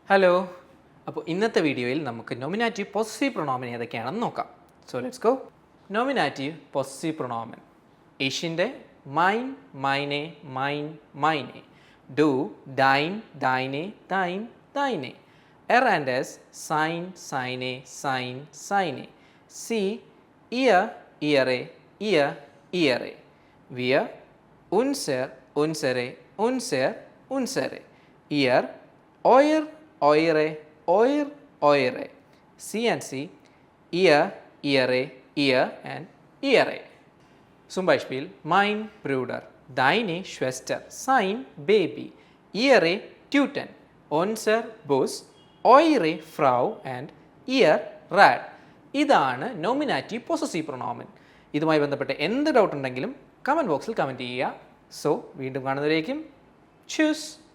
Hello. അപ്പോൾ ഇന്നത്തെ വീഡിയോയിൽ നമുക്ക് നോമിനാറ്റീവ് പൊസസീവ് പ്രൊണോമൻ ഏതൊക്കെയാണെന്ന് നോക്കാം. So let's go. Nominative possessive പ്രൊണോമൻ. ഏഷ്യൻ്റെ മൈൻ, മൈനെ, മൈൻ, മൈനെ. ഡു, ഡൈൻ, ഡൈനെ, ദൈൻ, ദൈനെ. എറാൻഡസ്, സൈൻ, സൈനെ, സൈൻ, സൈനെ. സി, ഇയർ, ഇയറെ, ഇയർ, ഇയറെ. വിയർ, ഉൻസെർ, ഉൻസെറെ, ഉൻസെർ, ഉൻസെറെ. ഇയർ, oyer, oire, oir, oire. C and C, ear, eare, ear and eare. Zum Beispiel, mein Bruder, deine Schwester, sein Baby, ihre Tüten, unser Bus, eure Frau and ihr Rad. ഇതാണ് നോമിനാറ്റീവ് പൊസസീവ് പ്രൊണോമൻ. ഇതുമായി ബന്ധപ്പെട്ട എന്ത് doubt ഉണ്ടെങ്കിലും comment ബോക്സിൽ comment ചെയ്യുക. So വീണ്ടും കാണുന്നതിലേക്കും choose.